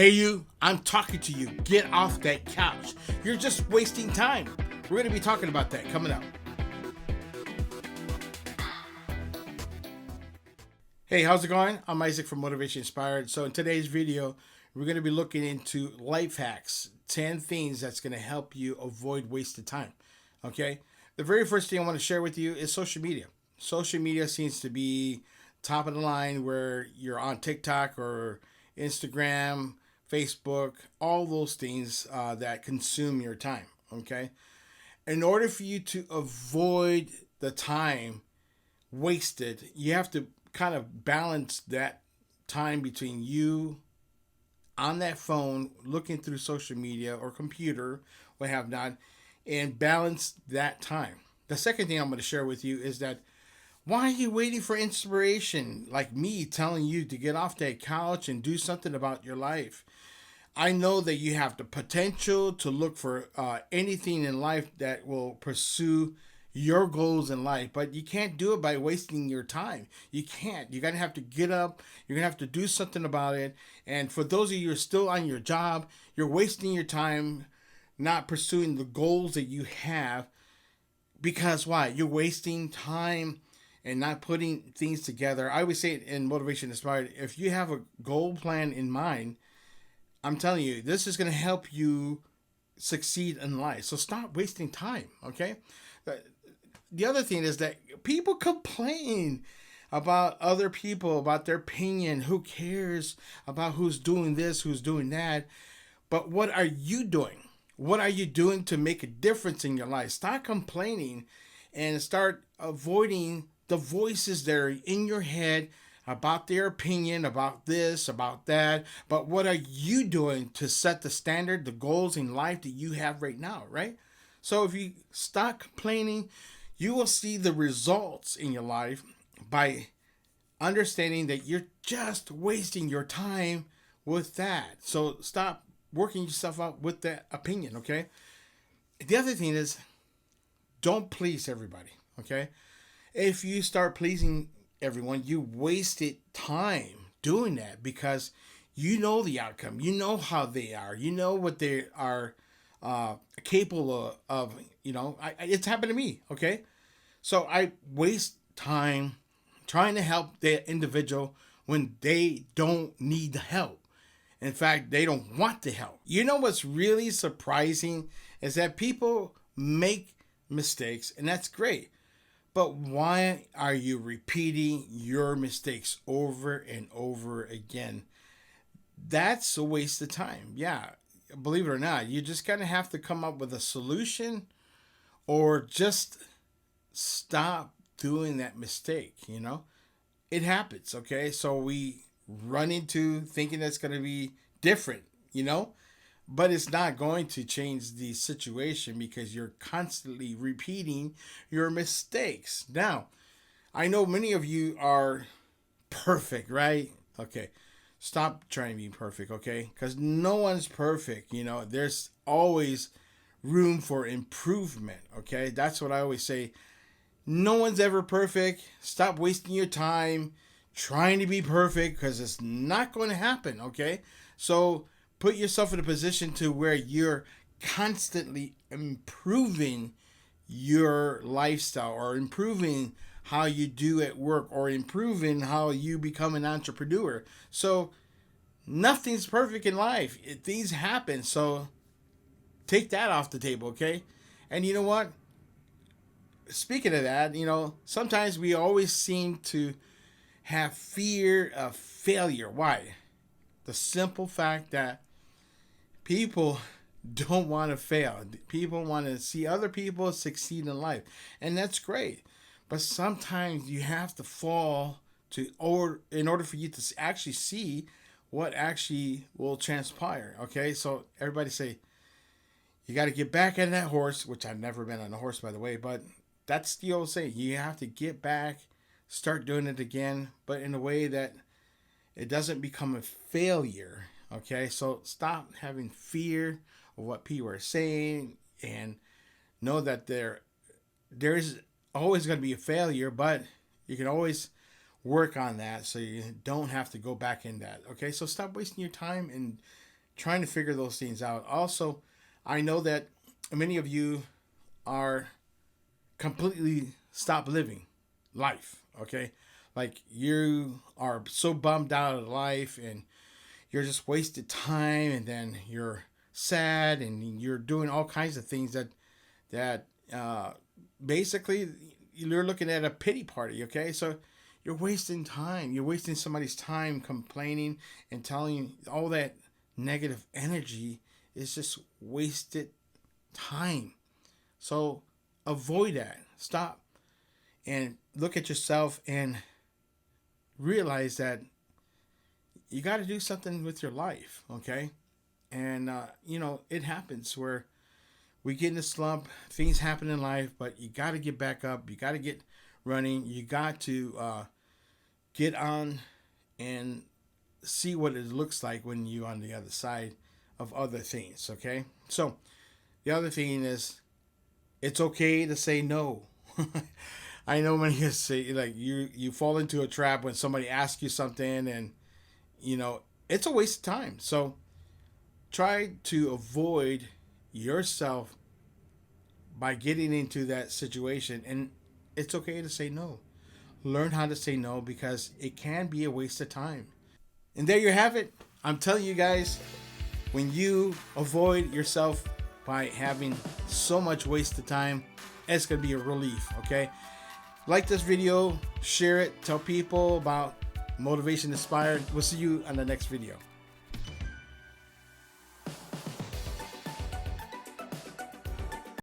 Hey you, I'm talking to you. Get off that couch. You're just wasting time. We're going to be talking about that coming up. Hey, how's it going? I'm Isaac from Motivation Inspired. So in today's video, we're going to be looking into life hacks, 10 things that's going to help you avoid wasted time. Okay? The very first thing I want to share with you is social media. Social media seems to be top of the line where you're on TikTok or Instagram, Facebook, all those things that consume your time. Okay? In order for you to avoid the time wasted, you have to kind of balance that time between you on that phone looking through social media or computer, what have not, and balance that time. The second thing I'm going to share with you is that why are you waiting for inspiration like me telling you to get off that couch and do something about your life? I know that you have the potential to look for anything in life that will pursue your goals in life, but you can't do it by wasting your time. You can't. You're going to have to get up. You're going to have to do something about it. And for those of you who are still on your job, you're wasting your time not pursuing the goals that you have because why? You're wasting time and not putting things together. I always say it in Motivation Inspired, if you have a goal plan in mind, I'm telling you, this is going to help you succeed in life. So stop wasting time, okay? The other thing is that people complain about other people, about their opinion. Who cares about who's doing this, who's doing that? But what are you doing? What are you doing to make a difference in your life? Stop complaining and start avoiding the voices that are in your head about their opinion, about this, about that. But what are you doing to set the standard, the goals in life that you have right now, right? So if you stop complaining, you will see the results in your life by understanding that you're just wasting your time with that. So stop working yourself out with that opinion, okay? The other thing is don't please everybody, okay? If you start pleasing everyone, you wasted time doing that because you know the outcome. You know how they are. You know what they are capable of. It's happened to me, okay? So I waste time trying to help the individual when they don't need the help. In fact, they don't want the help. You know what's really surprising is that people make mistakes, and that's great. But why are you repeating your mistakes over and over again? That's a waste of time. Yeah, believe it or not, you just kind of have to come up with a solution or just stop doing that mistake. It happens, okay? So we run into thinking that's going to be different, but it's not going to change the situation because you're constantly repeating your mistakes. Now, I know many of you are perfect, right? Okay. Stop trying to be perfect, okay? Because no one's perfect. There's always room for improvement, okay? That's what I always say. No one's ever perfect. Stop wasting your time trying to be perfect because it's not going to happen, okay? So put yourself in a position to where you're constantly improving your lifestyle or improving how you do at work or improving how you become an entrepreneur. So nothing's perfect in life. Things happen. So take that off the table, okay? And you know what? Speaking of that, sometimes we always seem to have fear of failure. Why? The simple fact that people don't want to fail. People want to see other people succeed in life. And that's great. But sometimes you have to fall in order for you to actually see what actually will transpire. Okay? So everybody say, you got to get back on that horse, which I've never been on a horse, by the way, but that's the old saying. You have to get back, start doing it again, but in a way that it doesn't become a failure. Okay, so stop having fear of what people are saying and know that there's always going to be a failure, but you can always work on that so you don't have to go back in that. Okay, so stop wasting your time and trying to figure those things out. Also, I know that many of you are completely stop living life. Okay, like you are so bummed out of life and you're just wasted time, and then you're sad and you're doing all kinds of things that basically you're looking at a pity party. Okay, so you're wasting time. You're wasting somebody's time complaining and telling you all that negative energy is just wasted time. So avoid that. Stop and look at yourself and realize that you got to do something with your life. Okay, and it happens where we get in a slump. Things happen in life, but you got to get back up. You got to get running. You got to get on and see what it looks like when you're on the other side of other things. Okay, so the other thing is it's okay to say no. I know when you say, like, you fall into a trap when somebody asks you something, and it's a waste of time. So try to avoid yourself by getting into that situation, and it's okay to say no. Learn how to say no, because it can be a waste of time. And there you have it. I'm telling you guys, when you avoid yourself by having so much wasted time, it's going to be a relief. Okay, like this video, share it, tell people about Motivation Inspired. We'll see you on the next video.